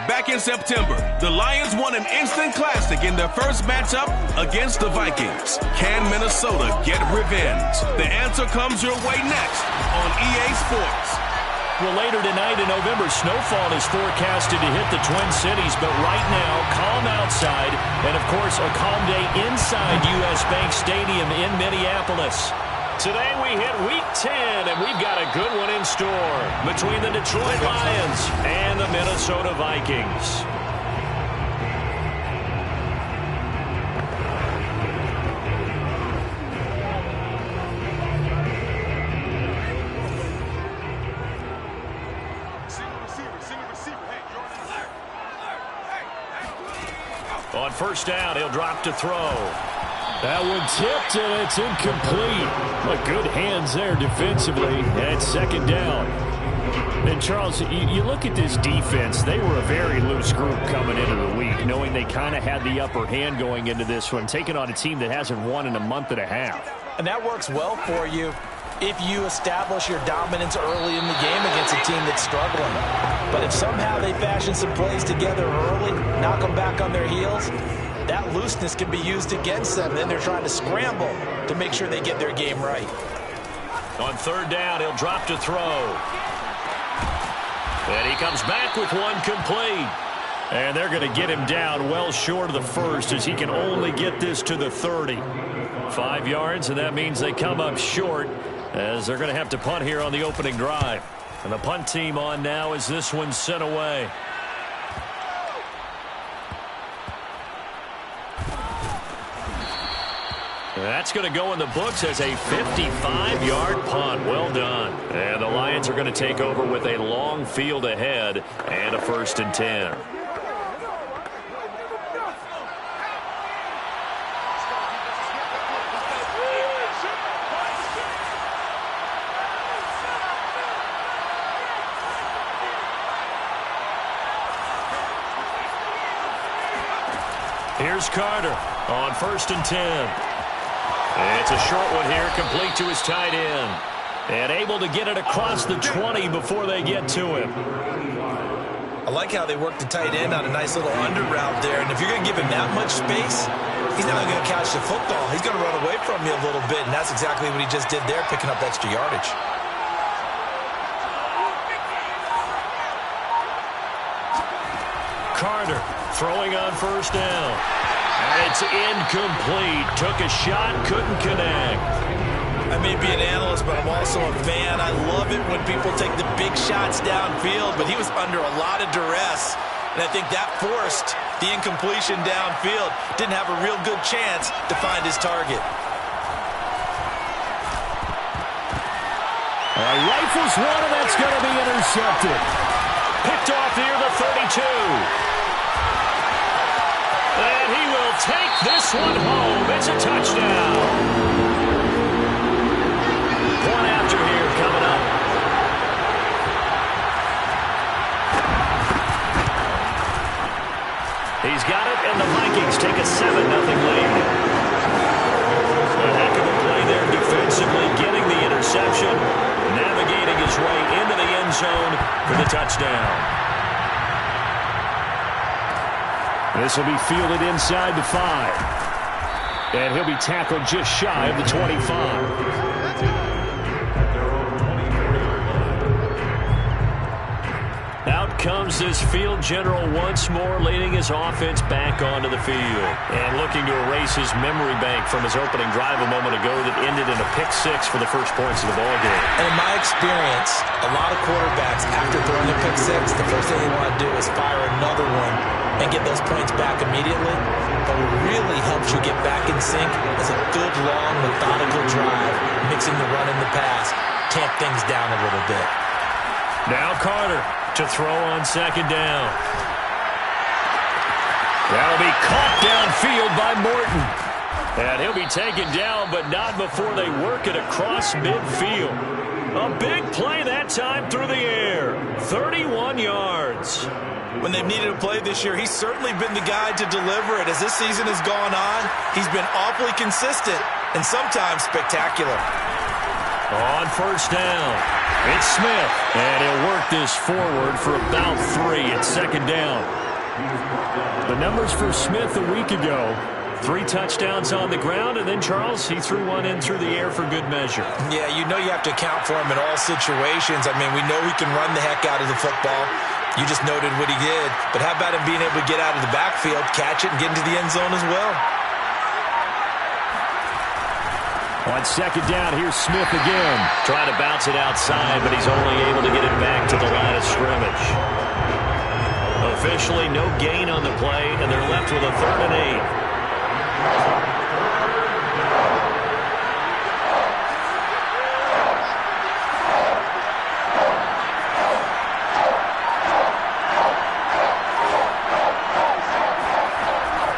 Back in September, the Lions won an instant classic in their first matchup against the Vikings. Can Minnesota get revenge? The answer comes your way next on EA Sports. Well, later tonight in November, snowfall is forecasted to hit the Twin Cities, but right now, calm outside, and of course, a calm day inside U.S. Bank Stadium in Minneapolis. Today we hit Week 10, and we've got a good one in store between the Detroit Lions and the Minnesota Vikings. On first down, he'll drop to throw. That one tipped, and it's incomplete. But good hands there defensively, and second down. And, Charles, you look at this defense. They were a very loose group coming into the week, knowing they kind of had the upper hand going into this one, taking on a team that hasn't won in a month and a half. And that works well for you if you establish your dominance early in the game against a team that's struggling. But if somehow they fashion some plays together early, knock them back on their heels, that looseness can be used against them. Then they're trying to scramble to make sure they get their game right. On third down, he'll drop to throw. And he comes back with one complete. And they're going to get him down well short of the first as he can only get this to the 30. 5 yards, and that means they come up short as they're going to have to punt here on the opening drive. And the punt team on now as this one's sent away. That's going to go in the books as a 55-yard punt. Well done. And the Lions are going to take over with a long field ahead and a 1st and 10. Here's Carter on 1st and 10. It's a short one here, complete to his tight end. And able to get it across the 20 before they get to him. I like how they work the tight end on a nice little under route there. And if you're going to give him that much space, he's not going to catch the football. He's going to run away from you a little bit, and that's exactly what he just did there, picking up extra yardage. Carter throwing on first down. And it's incomplete. Took a shot, couldn't connect. I may be an analyst, but I'm also a fan. I love it when people take the big shots downfield, but he was under a lot of duress, and I think that forced the incompletion downfield. Didn't have a real good chance to find his target. Rifles one, and that's going to be intercepted. Picked off near the 32. And he will take this one home. It's a touchdown. One after here coming up. He's got it, and the Vikings take a 7-0 lead. A heck of a play there defensively, getting the interception, navigating his way into the end zone for the touchdown. This will be fielded inside the 5. And he'll be tackled just shy of the 25. Out comes this field general once more, leading his offense back onto the field. And looking to erase his memory bank from his opening drive a moment ago that ended in a pick-6 for the first points of the ballgame. And in my experience, a lot of quarterbacks, after throwing a pick-6, the first thing they want to do is fire another one and get those points back immediately. But what really helps you get back in sync is a good, long, methodical drive, mixing the run and the pass, tamp things down a little bit. Now Carter to throw on second down. That'll be caught downfield by Morton. And he'll be taken down, but not before they work it across midfield. A big play that time through the air. 31 yards. When they've needed a play this year, he's certainly been the guy to deliver it. As this season has gone on, he's been awfully consistent and sometimes spectacular. On first down, it's Smith, and he'll work this forward for about 3 at second down. The numbers for Smith a week ago, 3 touchdowns on the ground, and then, Charles, he threw one in through the air for good measure. Yeah, you know you have to account for him in all situations. I mean, we know he can run the heck out of the football. You just noted what he did. But how about him being able to get out of the backfield, catch it, and get into the end zone as well? On second down, here's Smith again. Trying to bounce it outside, but he's only able to get it back to the line of scrimmage. Officially, no gain on the play, and they're left with a 3rd and 8.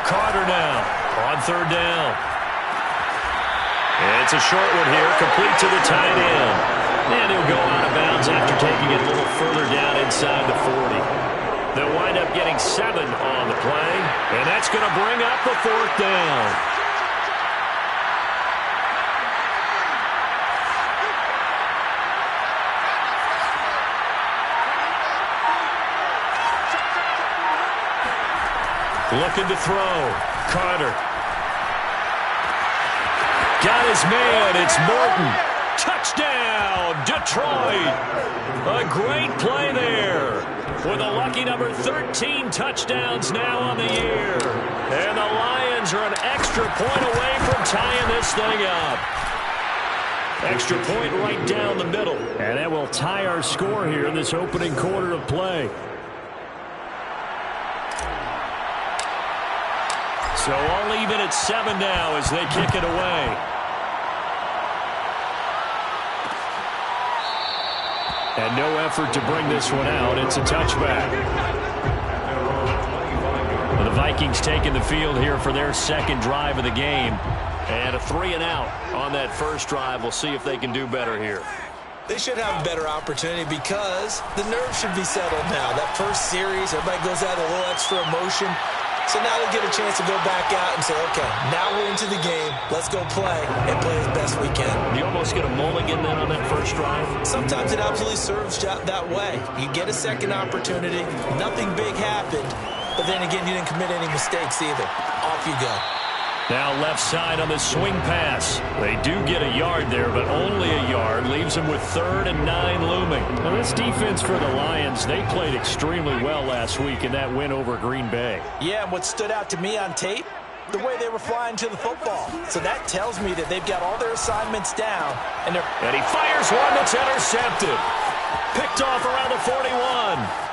Carter now on 3rd down. It's a short one here, complete to the tight end. And he'll go out of bounds after taking it a little further down inside the 40. They'll wind up getting 7 on the play, and that's going to bring up the 4th down. Looking to throw. Carter. Got his man. It's Morton. Touchdown, Detroit. A great play there. With a lucky number 13 touchdowns now on the year. And the Lions are an extra point away from tying this thing up. Extra point right down the middle. And that will tie our score here in this opening quarter of play. So all even at 7 now as they kick it away. And no effort to bring this one out. It's a touchback. Well, the Vikings taking the field here for their 2nd drive of the game. And a 3 and out on that first drive. We'll see if they can do better here. They should have a better opportunity because the nerves should be settled now. That first series, everybody goes out a little extra emotion. So now they'll get a chance to go back out and say, okay, now we're into the game. Let's go play and play as best we can. You almost get a mulligan then on that first drive? Sometimes it absolutely serves that way. You get a second opportunity. Nothing big happened. But then again, you didn't commit any mistakes either. Off you go. Now left side on the swing pass. They do get a yard there, but only a yard. Leaves them with 3rd and 9 looming. Now this defense for the Lions, they played extremely well last week in that win over Green Bay. Yeah, and what stood out to me on tape, the way they were flying to the football. So that tells me that they've got all their assignments down. And he fires one that's intercepted. Picked off around the 41.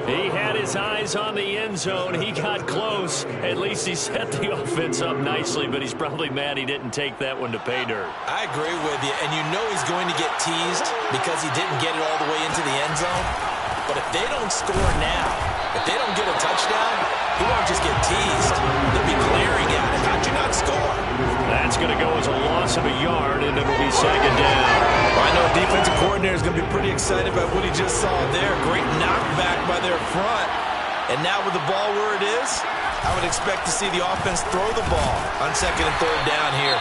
He had his eyes on the end zone. He got close. At least he set the offense up nicely, but he's probably mad he didn't take that one to pay dirt. I agree with you, and you know he's going to get teased because he didn't get it all the way into the end zone. But if they don't score now, if they don't get a touchdown, he won't just get teased. They'll be glaring at him. How'd you not score? That's going to go as a loss of a yard, and it'll be 2nd down. Well, I know the defensive coordinator is going to be pretty excited about what he just saw there. Great knockback by their front. And now with the ball where it is, I would expect to see the offense throw the ball on 2nd and 3rd down here.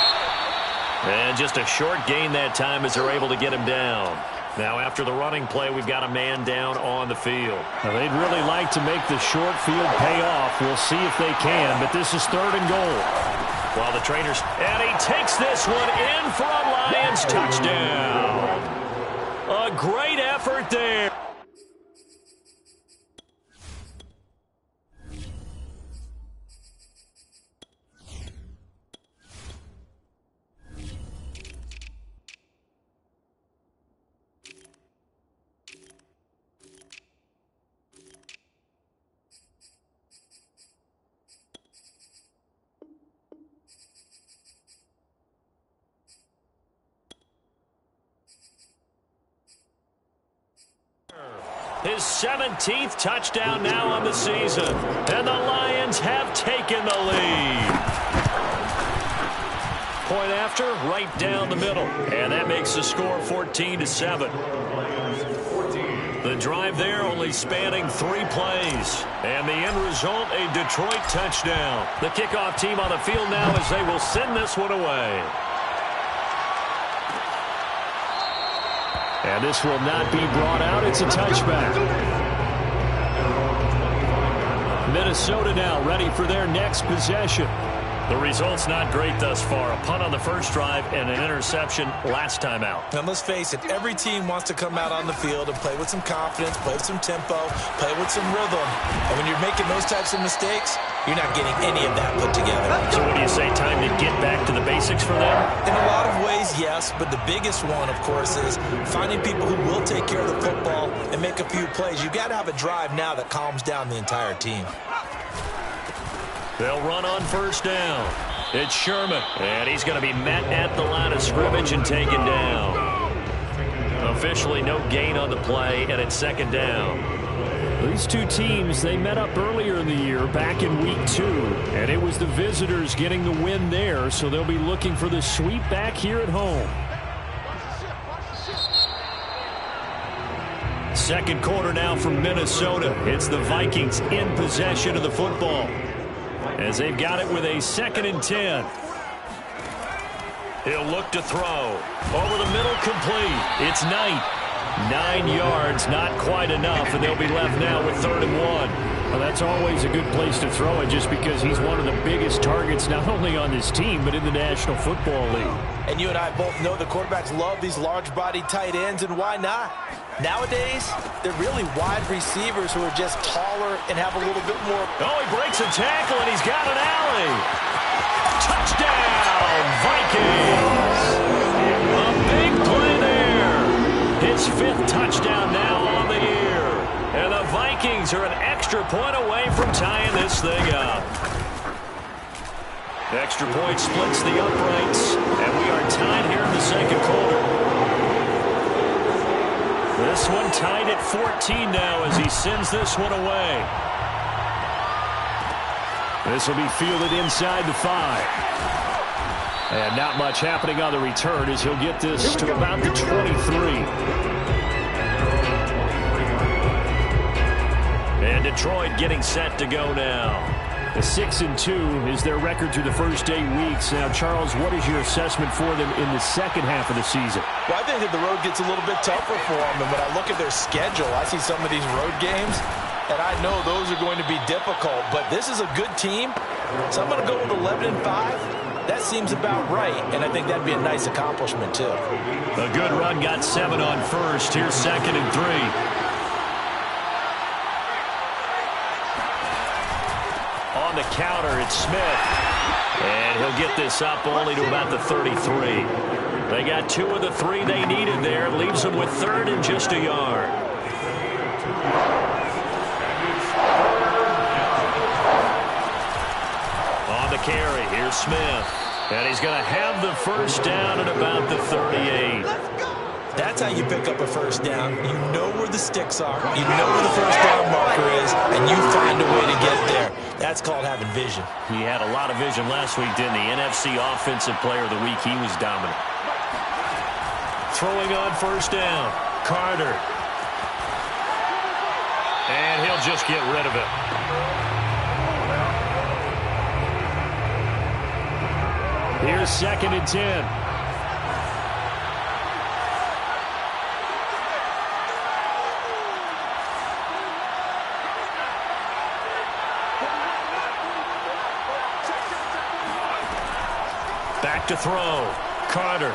And just a short gain that time as they're able to get him down. Now after the running play, we've got a man down on the field. Now, they'd really like to make the short field pay off. We'll see if they can, but this is 3rd and goal. While the trainers, and he takes this one in for a Lions touchdown. A great effort there. His 17th touchdown now on the season. And the Lions have taken the lead. Point after, right down the middle. And that makes the score 14-7. The drive there only spanning 3 plays. And the end result, a Detroit touchdown. The kickoff team on the field now as they will send this one away. And this will not be brought out. It's a touchback. Minnesota now ready for their next possession. The result's not great thus far. A punt on the first drive and an interception last time out. And let's face it, every team wants to come out on the field and play with some confidence, play with some tempo, play with some rhythm. And when you're making those types of mistakes, you're not getting any of that put together. So what do you say, time to get back to the basics for them? In a lot of ways, yes, but the biggest one, of course, is finding people who will take care of the football and make a few plays. You've got to have a drive now that calms down the entire team. They'll run on first down. It's Sherman, and he's going to be met at the line of scrimmage and taken down. Officially no gain on the play, and it's second down. These two teams, they met up earlier in the year, back in week 2, and it was the visitors getting the win there, so they'll be looking for the sweep back here at home. Second quarter now from Minnesota. It's the Vikings in possession of the football, as they've got it with a 2nd and 10. He'll look to throw. Over the middle, complete. It's Knight. 9 yards, not quite enough, and they'll be left now with 3rd and 1. Well, that's always a good place to throw it just because he's one of the biggest targets not only on this team but in the National Football League. And you and I both know the quarterbacks love these large-bodied tight ends, and why not? Nowadays, they're really wide receivers who are just taller and have a little bit more. Oh, he breaks a tackle, and he's got an alley. Touchdown, Vikings. A big play there. His 5th touchdown now on the year. And the Vikings are an extra point away from tying this thing up. The extra point splits the uprights, and we are tied here in the second quarter. This one tied at 14 now as he sends this one away. This will be fielded inside the 5. And not much happening on the return as he'll get this to about the 23. And Detroit getting set to go now. A 6-2 is their record through the first 8 weeks. Now, Charles, what is your assessment for them in the second half of the season? Well, I think that the road gets a little bit tougher for them. And when I look at their schedule, I see some of these road games, and I know those are going to be difficult. But this is a good team, so I'm going to go with 11-5. That seems about right, and I think that'd be a nice accomplishment, too. A good run, got 7 on first. Here's 2nd and 3. On the counter, it's Smith. And he'll get this up only to about the 33. They got 2 of the 3 they needed there. Leaves them with 3rd and just a yard. On the carry, here's Smith. And he's going to have the first down at about the 38. That's how you pick up a first down. You know where the sticks are, you know where the first down marker is, and you find a way to get there. That's called having vision. He had a lot of vision last week, didn't he? NFC Offensive Player of the Week. He was dominant. Throwing on first down, Carter. And he'll just get rid of it. Here's 2nd and 10. Back to throw. Carter.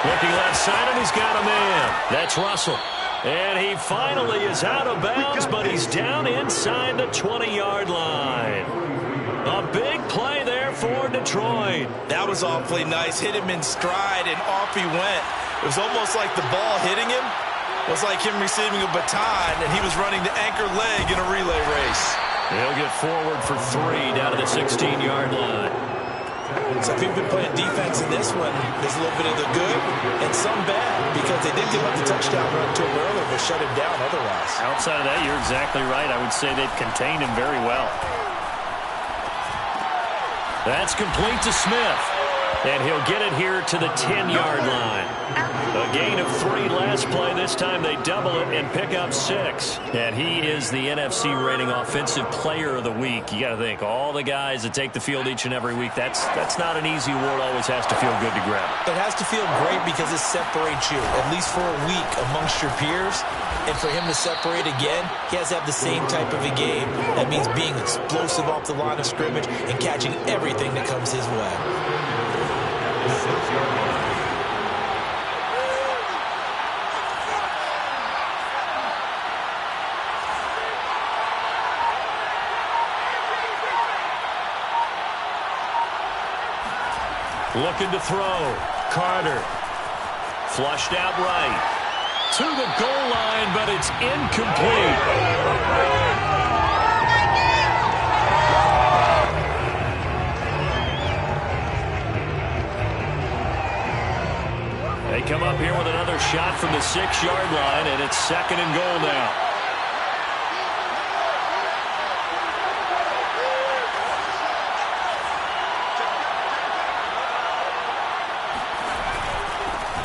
Looking left side, and he's got a man. That's Russell. And he finally is out of bounds, but he's down inside the 20-yard line. A big play there for Detroit. That was awfully nice. Hit him in stride, and off he went. It was almost like the ball hitting him was like him receiving a baton, and he was running the anchor leg in a relay race. He'll get forward for 3 down to the 16-yard line. So if you've been playing defense in this one, there's a little bit of the good and some bad, because they did give up the touchdown run to him earlier, but shut him down otherwise. Outside of that, you're exactly right. I would say they've contained him very well. That's complete to Smith. And he'll get it here to the 10-yard line. A gain of 3 last play. This time they double it and pick up 6. And he is the NFC rating Offensive Player of the Week. You got to think, all the guys that take the field each and every week, that's not an easy award. Always has to feel good to grab. It has to feel great because it separates you, at least for a week, amongst your peers. And for him to separate again, he has to have the same type of a game. That means being explosive off the line of scrimmage and catching everything that comes his way. Looking to throw. Carter. Flushed out right. To the goal line, but it's incomplete. They come up here with another shot from the 6-yard line, and it's 2nd and goal now.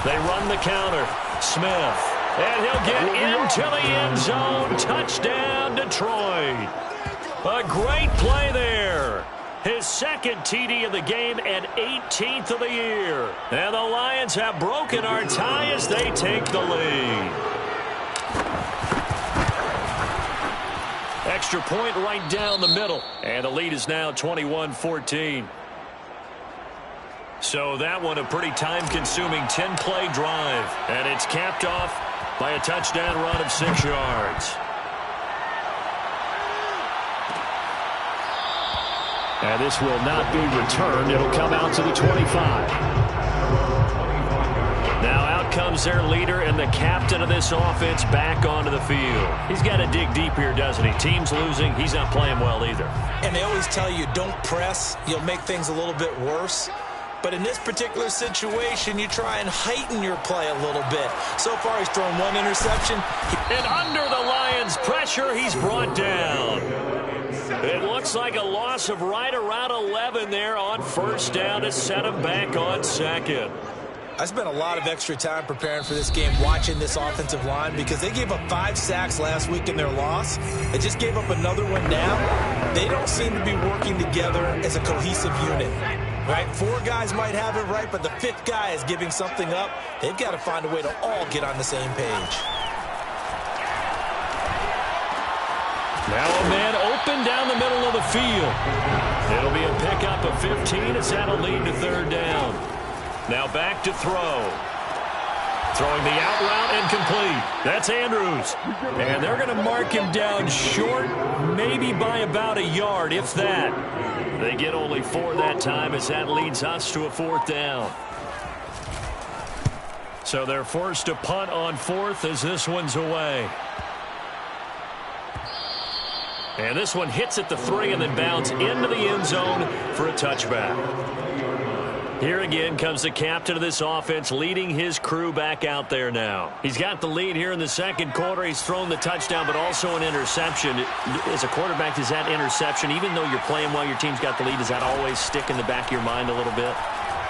They run the counter. Smith. And he'll get into the end zone. Touchdown, Detroit. A great play there. His 2nd TD of the game and 18th of the year. And the Lions have broken our tie as they take the lead. Extra point right down the middle. And the lead is now 21-14. So that one a pretty time-consuming 10-play drive. And it's capped off by a touchdown run of 6 yards. And this will not be returned. It'll come out to the 25. Now out comes their leader and the captain of this offense back onto the field. He's got to dig deep here, doesn't he? Team's losing. He's not playing well either. And they always tell you, don't press. You'll make things a little bit worse. But in this particular situation, you try and heighten your play a little bit. So far, he's thrown 1 interception. And under the Lions' pressure, he's brought down. It looks like a loss of right around 11 there on 1st down to set him back on 2nd. I spent a lot of extra time preparing for this game, watching this offensive line, because they gave up 5 sacks last week in their loss. They just gave up another one now. They don't seem to be working together as a cohesive unit. Right? 4 guys might have it right, but the 5th guy is giving something up. They've got to find a way to all get on the same page. Now a man open down the middle of the field. It'll be a pickup of 15 as that'll lead to 3rd down. Now back to throw. Throwing the out route incomplete. That's Andrews. And they're going to mark him down short, maybe by about a yard, if that. They get only 4 that time as that leads us to a 4th down. So they're forced to punt on 4th as this one's away. And this one hits at the 3 and then bounds into the end zone for a touchback. Here again comes the captain of this offense leading his crew back out there now. He's got the lead here in the 2nd quarter. He's thrown the touchdown, but also an interception. As a quarterback, does that interception, even though you're playing while your team's got the lead, does that always stick in the back of your mind a little bit?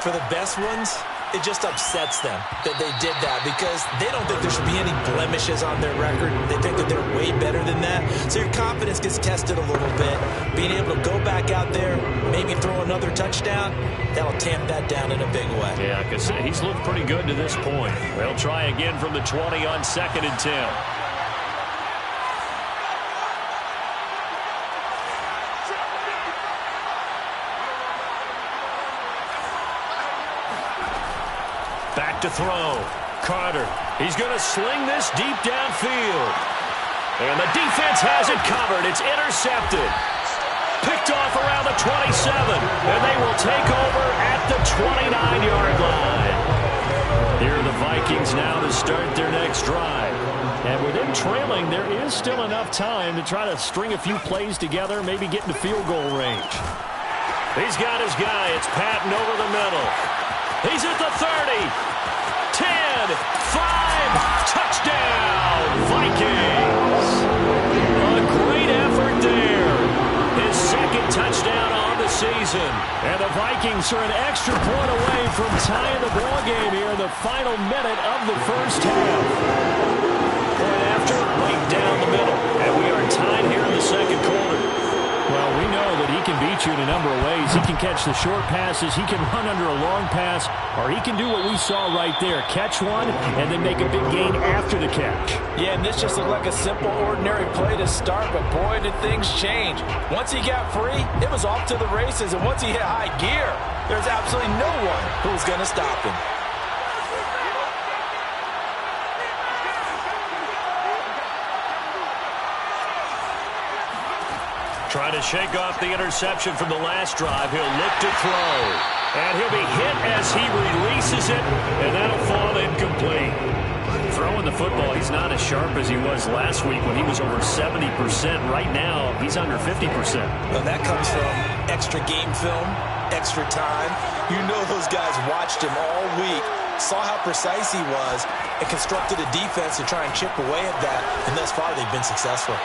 For the best ones, it just upsets them that they did that because they don't think there should be any blemishes on their record. They think that they're way better than that. So your confidence gets tested a little bit. Being able to go back out there, maybe throw another touchdown, that'll tamp that down in a big way. Yeah, because he's looked pretty good to this point. They'll try again from the 20 on 2nd and 10. Back to throw. Carter. He's going to sling this deep downfield. And the defense has it covered. It's intercepted. Picked off around the 27. And they will take over at the 29-yard line. Here are the Vikings now to start their next drive. And with them trailing, there is still enough time to try to string a few plays together, maybe get into field goal range. He's got his guy. It's Patton over the middle. He's at the 30. 10, 5, touchdown, Vikings. A great effort there. His 2nd touchdown on the season. And the Vikings are an extra point away from tying the ball game here in the final minute of the first half. Point after, right down the middle. And we are tied here in the second quarter. Well, we know that he can beat you in a number of ways. He can catch the short passes, he can run under a long pass, or he can do what we saw right there, catch one and then make a big gain after the catch. Yeah, and this just looked like a simple, ordinary play to start, but boy, did things change. Once he got free, it was off to the races, and once he hit high gear, there's absolutely no one who was going to stop him. Trying to shake off the interception from the last drive. He'll look to throw. And he'll be hit as he releases it, and that'll fall incomplete. Throwing the football, he's not as sharp as he was last week when he was over 70%. Right now, he's under 50%. Well, that comes from extra game film, extra time. You know those guys watched him all week, saw how precise he was, and constructed a defense to try and chip away at that, and thus far they've been successful.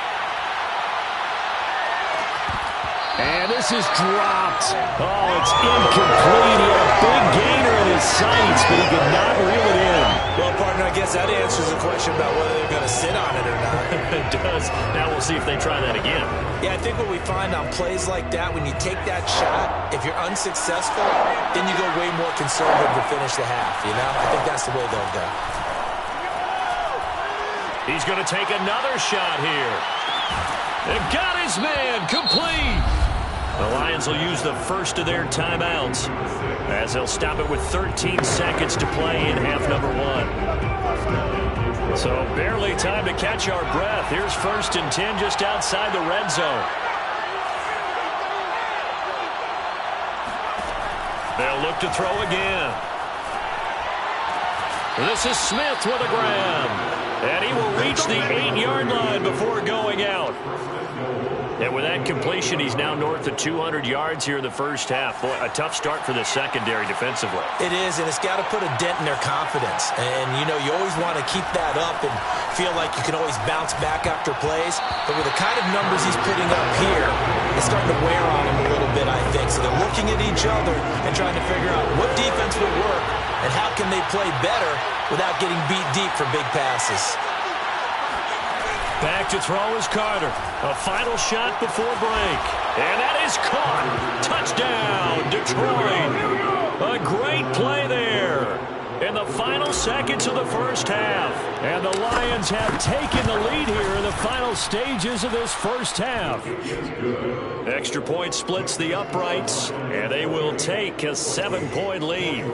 And this is dropped. Oh, it's incomplete. He had a big gainer in his sights, but he could not reel it in. Well, partner, I guess that answers the question about whether they're going to sit on it or not. It does. Now we'll see if they try that again. Yeah, I think what we find on plays like that, when you take that shot, if you're unsuccessful, then you go way more conservative to finish the half, you know? I think that's the way they'll go. He's going to take another shot here. And got his man complete. The Lions will use the first of their timeouts as they'll stop it with 13 seconds to play in half number one. So barely time to catch our breath. Here's 1st and 10 just outside the red zone. They'll look to throw again. This is Smith with a grab. And he will reach the 8-yard line before going out. And with that completion, he's now north of 200 yards here in the first half. Boy, a tough start for the secondary defensively. It is, and it's got to put a dent in their confidence. And, you know, you always want to keep that up and feel like you can always bounce back after plays. But with the kind of numbers he's putting up here, it's starting to wear on him a little bit, I think. So they're looking at each other and trying to figure out what defense will work and how can they play better without getting beat deep for big passes. Back to throw is Carter. A final shot before break. And that is caught. Touchdown, Detroit. A great play there in the final seconds of the first half. And the Lions have taken the lead here in the final stages of this first half. Extra point splits the uprights, and they will take a 7-point lead.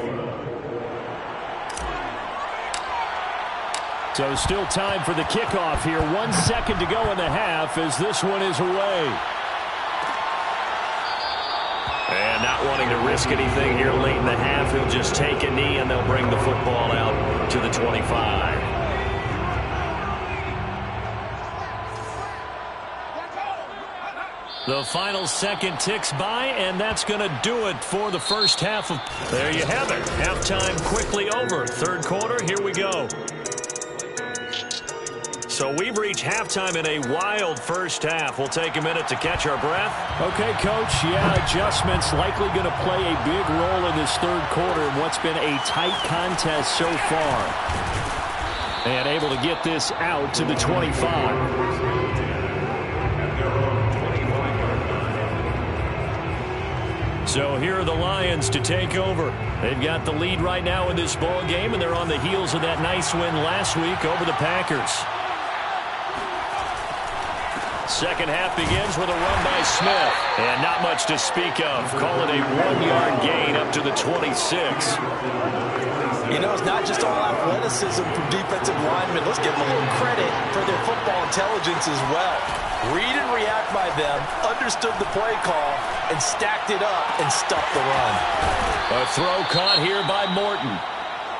So still time for the kickoff here. 1 second to go in the half as this one is away. And not wanting to risk anything here late in the half, he'll just take a knee and they'll bring the football out to the 25. The final second ticks by, and that's going to do it for the first half. There you have it. Halftime quickly over. Third quarter, here we go. So we've reached halftime in a wild first half. We'll take a minute to catch our breath. Okay, Coach. Yeah, adjustments likely going to play a big role in this third quarter in what's been a tight contest so far. And able to get this out to the 25. So here are the Lions to take over. They've got the lead right now in this ball game, and they're on the heels of that nice win last week over the Packers. Second half begins with a run by Smith. And not much to speak of. Call it a 1-yard gain up to the 26. You know, it's not just all athleticism from defensive linemen. Let's give them a little credit for their football intelligence as well. Read and react by them, understood the play call, and stacked it up and stuffed the run. A throw caught here by Morton.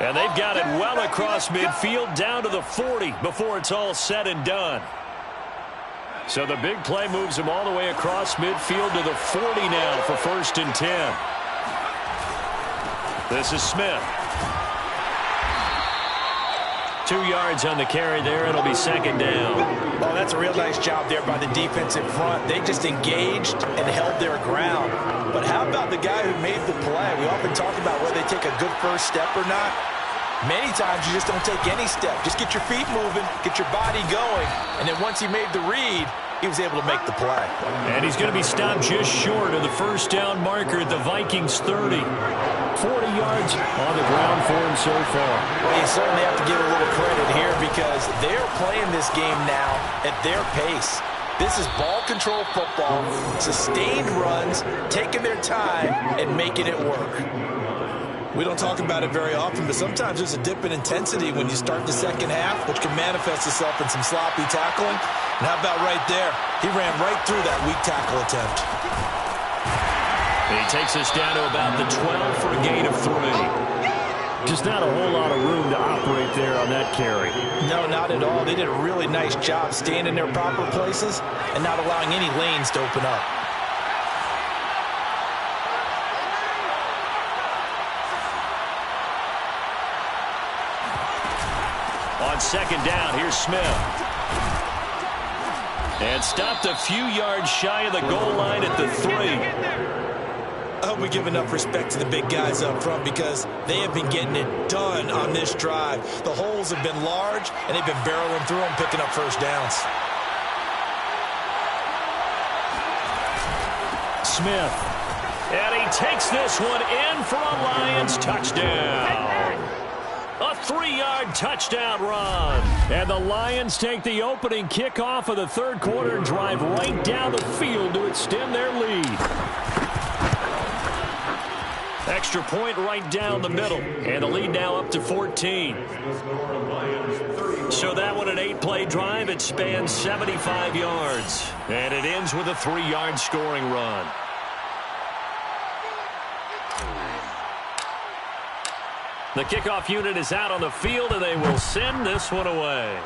And they've got it well across midfield down to the 40 before it's all said and done. So the big play moves him all the way across midfield to the 40 now for 1st and 10. This is Smith. 2 yards on the carry there. It'll be second down. Oh, that's a real nice job there by the defensive front. They just engaged and held their ground. But how about the guy who made the play? We often talk about whether they take a good first step or not. Many times you just don't take any step. Just get your feet moving, get your body going, and then once he made the read, he was able to make the play. And he's going to be stopped just short of the first down marker at the Vikings 30. 40 yards on the ground for him so far. Well, you certainly have to give a little credit here because they're playing this game now at their pace. This is ball control football, sustained runs, taking their time, and making it work. We don't talk about it very often, but sometimes there's a dip in intensity when you start the second half, which can manifest itself in some sloppy tackling. And how about right there? He ran right through that weak tackle attempt. He takes us down to about the 12 for a gain of 3. Just not a whole lot of room to operate there on that carry. No, not at all. They did a really nice job staying in their proper places and not allowing any lanes to open up. On second down, here's Smith. And stopped a few yards shy of the goal line at the 3. I hope we give enough respect to the big guys up front because they have been getting it done on this drive. The holes have been large, and they've been barreling through them, picking up first downs. Smith. And he takes this one in for a Lions touchdown. A 3-yard touchdown run. And the Lions take the opening kickoff of the third quarter and drive right down the field to extend their lead. Extra point right down the middle. And the lead now up to 14. So that one an 8-play drive. It spans 75 yards. And it ends with a 3-yard scoring run. The kickoff unit is out on the field, and they will send this one away.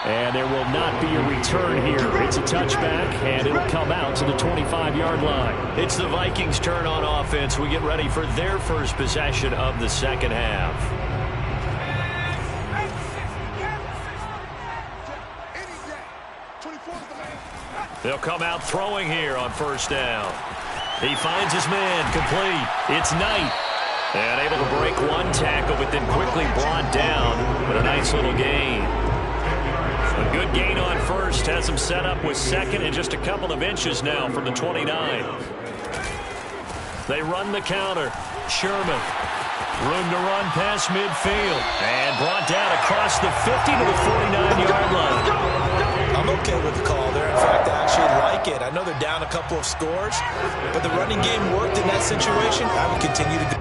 And there will not be a return here. It's a touchback, and it'll come out to the 25-yard line. It's the Vikings' turn on offense. We get ready for their first possession of the second half. They'll come out throwing here on first down. He finds his man, complete. It's Knight. And able to break one tackle, but then quickly brought down. But a nice little gain. A good gain on first. Has him set up with second and just a couple of inches now from the 29. They run the counter. Sherman. Room to run past midfield. And brought down across the 50 to the 49-yard line. I'm okay with the call there. In fact, I actually like it. I know they're down a couple of scores, but the running game worked in that situation. I would continue to do.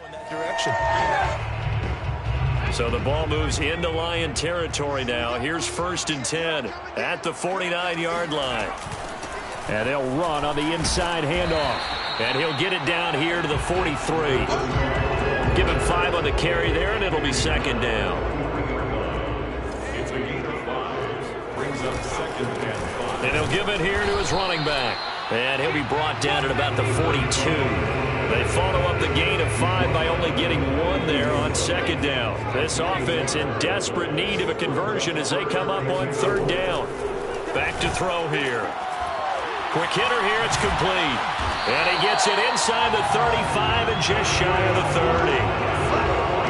In that direction. So the ball moves into Lion territory now. Here's 1st and 10 at the 49-yard line. And they'll run on the inside handoff. And he'll get it down here to the 43. Give him 5 on the carry there, and it'll be second down. It's a gain of 5. Brings up second and 5. And he'll give it here to his running back. And he'll be brought down at about the 42. They follow up the gain of 5 by only getting 1 there on second down. This offense in desperate need of a conversion as they come up on third down. Back to throw here. Quick hitter here, it's complete. And he gets it inside the 35 and just shy of the 30.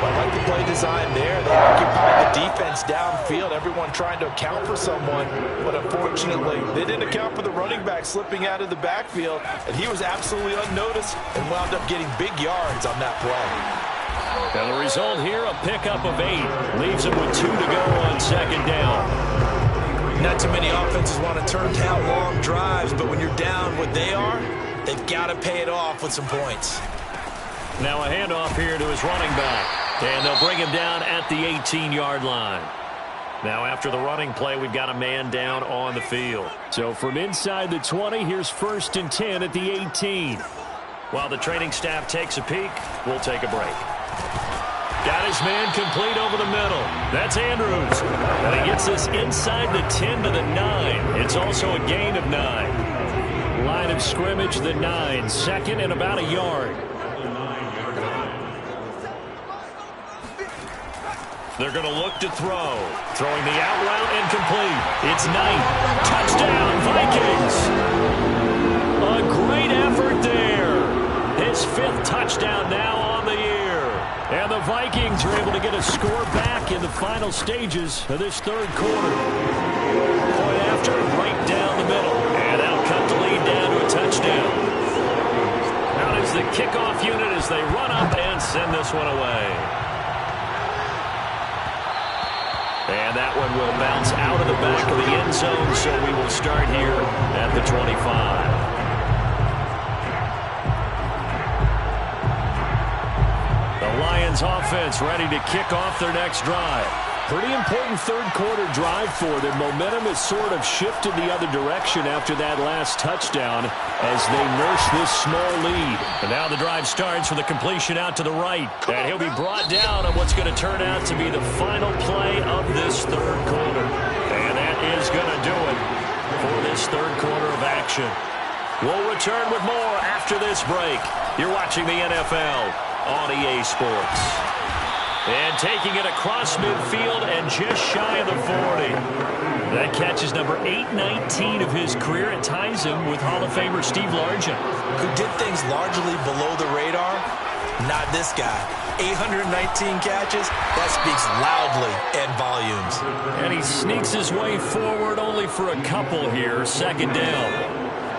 I like the play design there. They occupied the defense downfield, everyone trying to account for someone, but unfortunately, they didn't account for the running back slipping out of the backfield, and he was absolutely unnoticed and wound up getting big yards on that play. And the result here, a pickup of 8. Leaves him with 2 to go on second down. Not too many offenses want to turn down long drives, but when you're down what they are, they've got to pay it off with some points. Now a handoff here to his running back. And they'll bring him down at the 18-yard line. Now after the running play, we've got a man down on the field. So from inside the 20, here's 1st and 10 at the 18. While the training staff takes a peek, we'll take a break. Got his man complete over the middle. That's Andrews. And he gets this inside the 10 to the 9. It's also a gain of 9. Line of scrimmage, the 9. 2nd and about a yard. They're going to look to throw. Throwing the out route and complete. It's Knight. Touchdown, Vikings. A great effort there. His 5th touchdown now on the year. And the Vikings are able to get a score back in the final stages of this 3rd quarter. Point after, right down the middle. And that'll cut the lead down to a touchdown. Now there's the kickoff unit as they run up and send this one away. And that one will bounce out of the back of the end zone, so we will start here at the 25. The Lions offense ready to kick off their next drive. Pretty important 3rd quarter drive for them. Momentum has sort of shifted the other direction after that last touchdown as they nurse this small lead. And now the drive starts with a completion out to the right. And he'll be brought down on what's going to turn out to be the final play of this 3rd quarter. And that is going to do it for this 3rd quarter of action. We'll return with more after this break. You're watching the NFL on EA Sports. And taking it across midfield and just shy of the 40. That catch is number 819 of his career. It ties him with Hall of Famer Steve Largent, who did things largely below the radar. Not this guy. 819 catches. That speaks loudly in volumes. And he sneaks his way forward only for a couple here. 2nd down.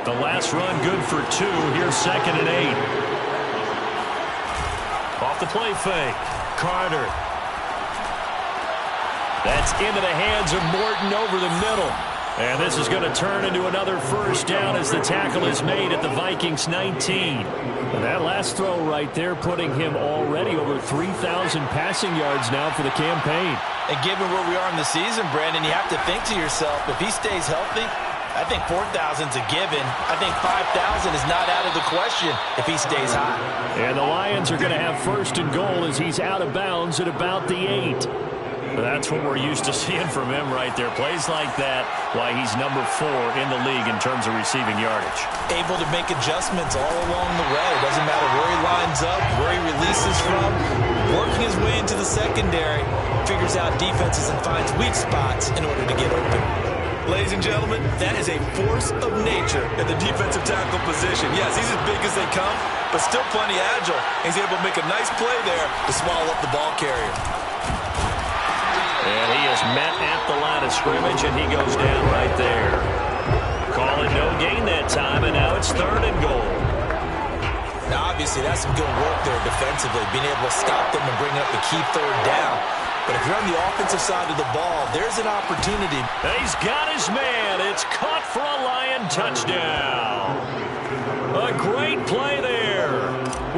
The last run good for 2. Here's 2nd and 8. Off the play fake. Carter. That's into the hands of Morton over the middle. And this is going to turn into another 1st down as the tackle is made at the Vikings 19. And that last throw right there putting him already over 3,000 passing yards now for the campaign. And given where we are in the season, Brandon, you have to think to yourself, if he stays healthy, I think 4,000's a given. I think 5,000 is not out of the question if he stays high. And the Lions are going to have 1st and goal as he's out of bounds at about the 8. That's what we're used to seeing from him right there. Plays like that, why he's number 4 in the league in terms of receiving yardage. Able to make adjustments all along the way. It doesn't matter where he lines up, where he releases from. Working his way into the secondary, figures out defenses and finds weak spots in order to get open. Ladies and gentlemen, that is a force of nature at the defensive tackle position. Yes, he's as big as they come, but still plenty agile. He's able to make a nice play there to swallow up the ball carrier. And he is met at the line of scrimmage, and he goes down right there. Call it no gain that time, and now it's 3rd and goal. Now, obviously, that's some good work there defensively, being able to stop them and bring up the key 3rd down. But if you're on the offensive side of the ball, there's an opportunity. He's got his man. It's caught for a Lion touchdown. A great play there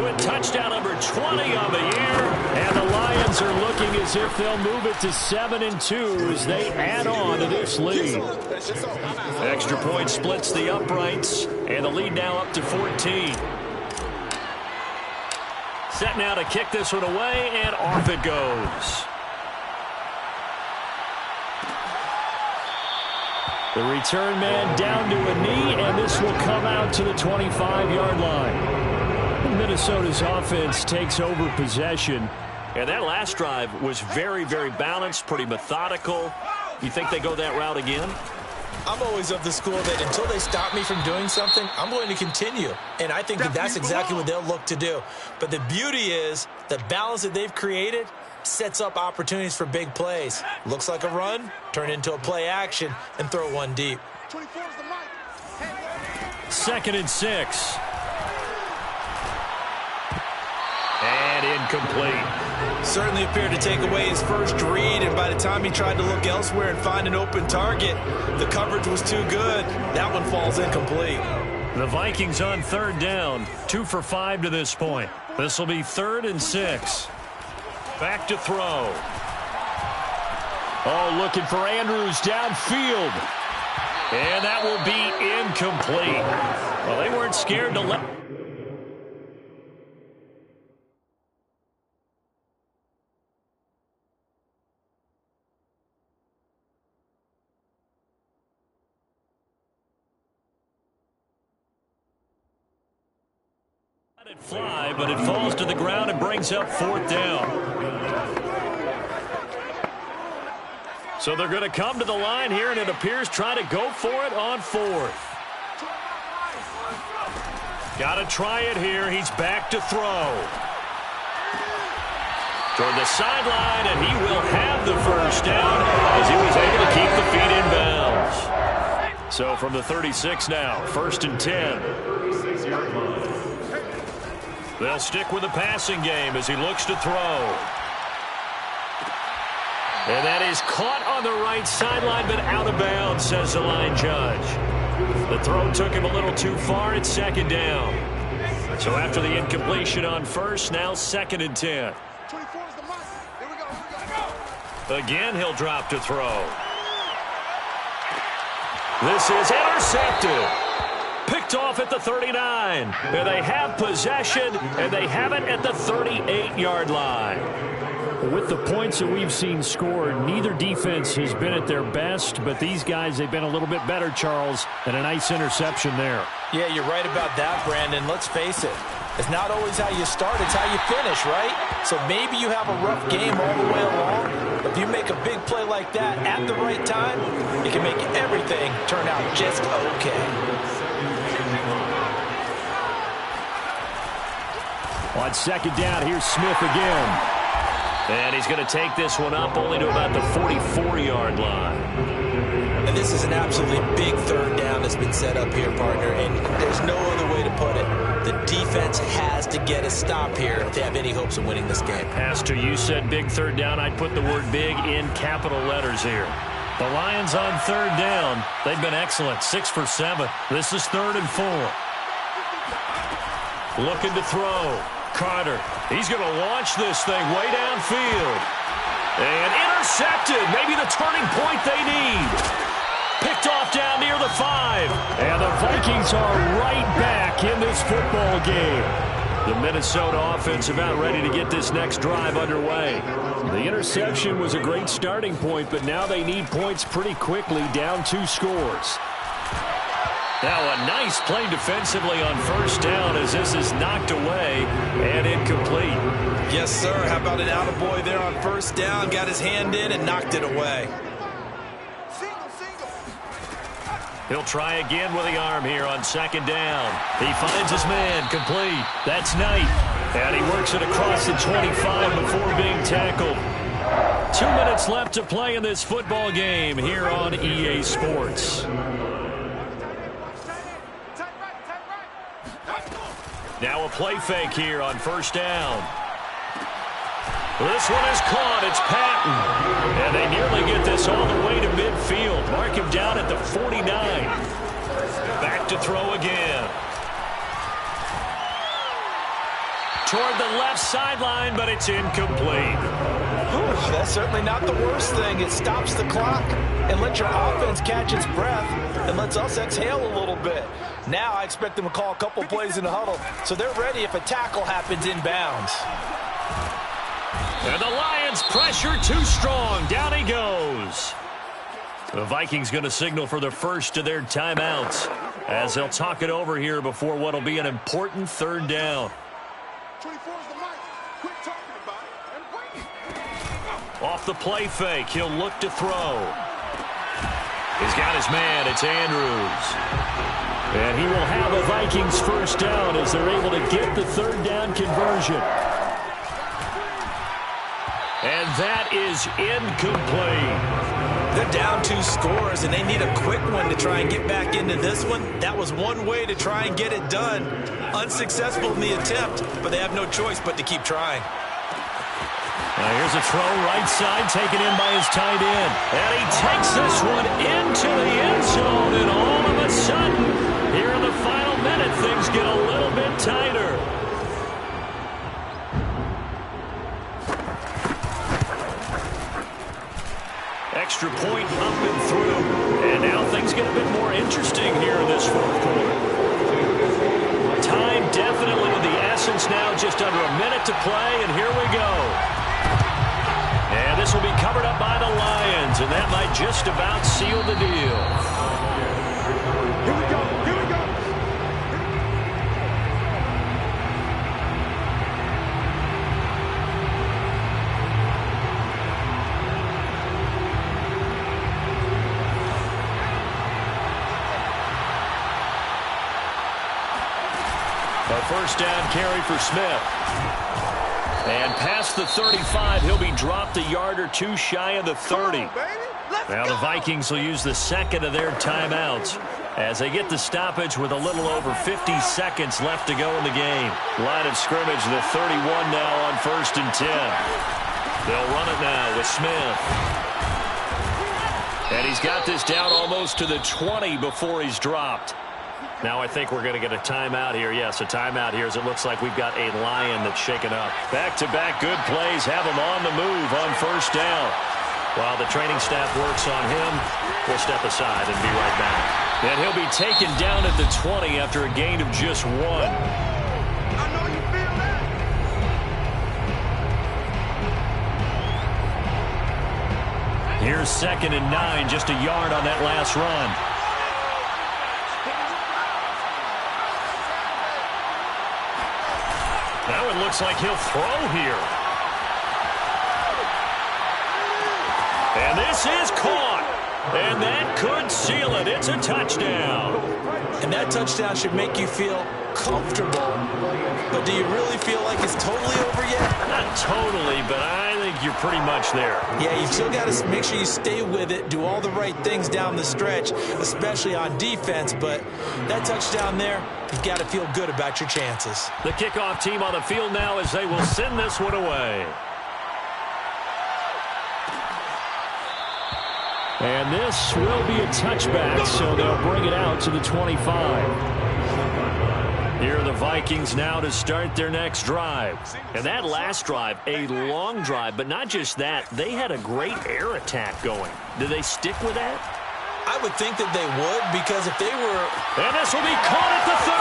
with touchdown number 20 on the year. And the Lions are looking as if they'll move it to 7-2 as they add on to this lead. Extra point splits the uprights, and the lead now up to 14. Set now to kick this one away, and off it goes. The return man down to a knee, and this will come out to the 25-yard line. Minnesota's offense takes over possession. And that last drive was very, very balanced, pretty methodical. You think they go that route again? I'm always of the school that until they stop me from doing something, I'm going to continue. And I think that's exactly what they'll look to do. But the beauty is the balance that they've created sets up opportunities for big plays. Looks like a run, turn into a play action, and throw one deep. 2nd and 6. And incomplete. Certainly appeared to take away his first read, and by the time he tried to look elsewhere and find an open target, the coverage was too good. That one falls incomplete. The Vikings on 3rd down, 2 for 5 to this point. This will be 3rd and 6. Back to throw. Oh, looking for Andrews downfield. And that will be incomplete. Well, they weren't scared to let... Let it fly, but it falls to the ground and brings up 4th down. So they're going to come to the line here, and it appears trying to go for it on 4th. Got to try it here. He's back to throw. Toward the sideline, and he will have the 1st down as he was able to keep the feet in bounds. So from the 36 now, 1st and 10. They'll stick with the passing game as he looks to throw. And that is caught on the right sideline, but out of bounds, says the line judge. The throw took him a little too far. It's 2nd down. So after the incompletion on 1st, now 2nd and 10. Again, he'll drop to throw. This is intercepted. Picked off at the 39. And they have possession, and they have it at the 38-yard line. With the points that we've seen scored, neither defense has been at their best, but these guys, they've been a little bit better, Charles, and a nice interception there. Yeah, you're right about that, Brandon. Let's face it. It's not always how you start, it's how you finish, right? So maybe you have a rough game all the way along. If you make a big play like that at the right time, it can make everything turn out just okay. On 2nd down, here's Smith again. And he's going to take this one up only to about the 44-yard line. And this is an absolutely big 3rd down that's been set up here, partner, and there's no other way to put it. The defense has to get a stop here if they have any hopes of winning this game. Pastor, you said big 3rd down. I'd put the word big in capital letters here. The Lions on 3rd down. They've been excellent, 6 for 7. This is 3rd and 4. Looking to throw. Carter, he's going to launch this thing way downfield. And intercepted. Maybe the turning point they need. Picked off down near the 5. And the Vikings are right back in this football game. The Minnesota offense about ready to get this next drive underway. The interception was a great starting point, but now they need points pretty quickly, down 2 scores. Now a nice play defensively on 1st down as this is knocked away and incomplete. Yes, sir. How about an attaboy there on 1st down? Got his hand in and knocked it away. He'll try again with the arm here on 2nd down. He finds his man complete. That's Knight. And he works it across the 25 before being tackled. 2 minutes left to play in this football game here on EA Sports. Now a play fake here on 1st down. This one is caught. It's Patton. And they nearly get this all the way to midfield. Mark him down at the 49. Back to throw again. Toward the left sideline, but it's incomplete. Ooh, that's certainly not the worst thing. It stops the clock and lets your offense catch its breath and lets us exhale a little bit. Now I expect them to call a couple plays in the huddle, so they're ready if a tackle happens inbounds. And the Lions pressure too strong. Down he goes. The Vikings going to signal for the first of their timeouts as they'll talk it over here before what will be an important 3rd down. 24's the mic. Quit talking about it and bring it. Off the play fake, he'll look to throw. He's got his man. It's Andrews. And he will have a Vikings 1st down as they're able to get the 3rd down conversion. And that is incomplete. They're down 2 scores, and they need a quick one to try and get back into this one. That was one way to try and get it done. Unsuccessful in the attempt, but they have no choice but to keep trying. Now here's a throw right side taken in by his tight end. And he takes this one into the end zone, and all of a sudden, here in the final minute, things get a little bit tighter. extra point up and through. And now things get a bit more interesting here in this fourth quarter. Time definitely of the essence now, just under a minute to play, and here we go. And this will be covered up by the Lions, and that might just about seal the deal. Here we go. Here we go. A first down carry for Smith. And past the 35, he'll be dropped a yard or two shy of the 30. Now the Vikings will use the second of their timeouts as they get the stoppage with a little over 50 seconds left to go in the game. Line of scrimmage, the 31 now on 1st and 10. They'll run it now with Smith. And he's got this down almost to the 20 before he's dropped. Now I think we're going to get a timeout here. Yes, a timeout here as it looks like we've got a Lion that's shaken up. Back-to-back good plays have him on the move on first down. While the training staff works on him, we'll step aside and be right back. And he'll be taken down at the 20 after a gain of just 1. I know you feel that. Here's 2nd and 9, just a yard on that last run. Now it looks like he'll throw here. And this is caught. And that could seal it. It's a touchdown. And that touchdown should make you feel comfortable. But do you really feel like it's totally over yet? Not totally, but I think you're pretty much there. Yeah, you've still got to make sure you stay with it, do all the right things down the stretch, especially on defense. But that touchdown there, you've got to feel good about your chances. The kickoff team on the field now as they will send this one away. And this will be a touchback, so they'll bring it out to the 25. Here are the Vikings now to start their next drive. And that last drive, a long drive, but not just that. They had a great air attack going. Do they stick with that? I would think that they would, because if they were... And this will be caught at the 30.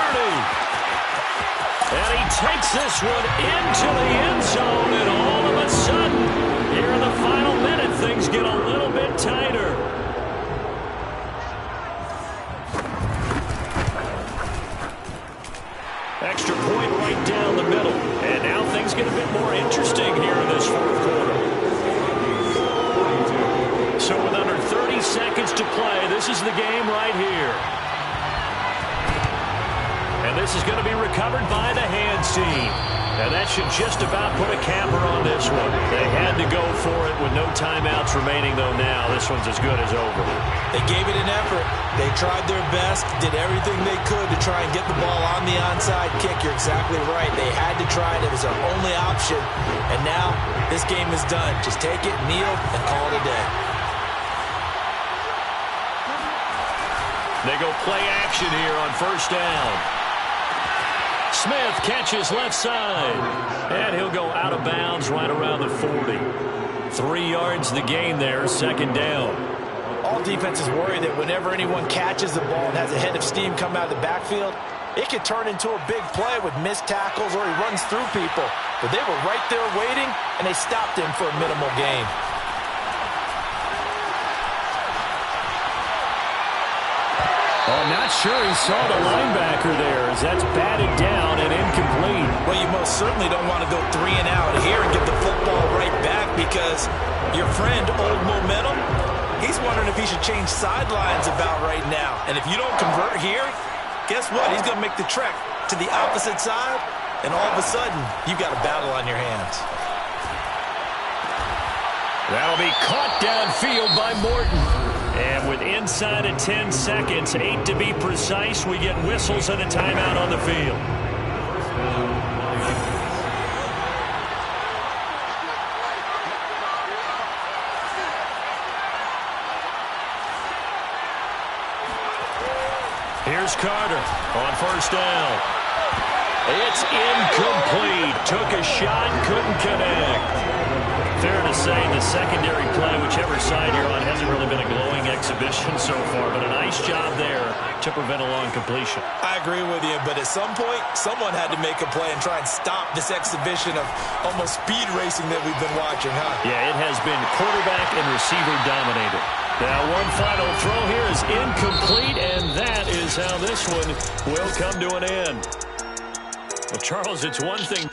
And he takes this one into the end zone, and all of a sudden, here in the final minute, things get a little bit tighter. Extra point right down the middle. And now things get a bit more interesting here in this fourth quarter. So with under 30 seconds to play, this is the game right here. And this is going to be recovered by the hands team. And that should just about put a capper on this one. They had to go for it with no timeouts remaining, though now this one's as good as over. They gave it an effort. They tried their best, did everything they could to try and get the ball on the onside kick. You're exactly right. They had to try it. It was their only option. And now this game is done. Just take it, kneel, and call it a day. They go play action here on first down. Smith catches left side. And he'll go out of bounds right around the 40. 3 yards the gain there, second down. All defenses worry that whenever anyone catches the ball and has a head of steam come out of the backfield, it could turn into a big play with missed tackles or he runs through people. But they were right there waiting, and they stopped him for a minimal gain. I'm not sure he saw the linebacker there as that's batted down and incomplete. Well, you most certainly don't want to go 3 and out here and get the football right back, because your friend, Old Momentum, he's wondering if he should change sidelines about right now. And if you don't convert here, guess what? He's going to make the trek to the opposite side, and all of a sudden, you've got a battle on your hands. That'll be caught downfield by Morton. And with inside of 10 seconds, 8 to be precise, we get whistles and a timeout on the field. Here's Carter on first down. It's incomplete. Took a shot, couldn't connect. Fair to say the secondary play, whichever side you're on, hasn't really been a glowing exhibition so far, but a nice job there to prevent a long completion. I agree with you, but at some point, someone had to make a play and try and stop this exhibition of almost speed racing that we've been watching, huh? Yeah, it has been quarterback and receiver dominated. Now one final throw here is incomplete, and that is how this one will come to an end. Well, Charles, it's one thing.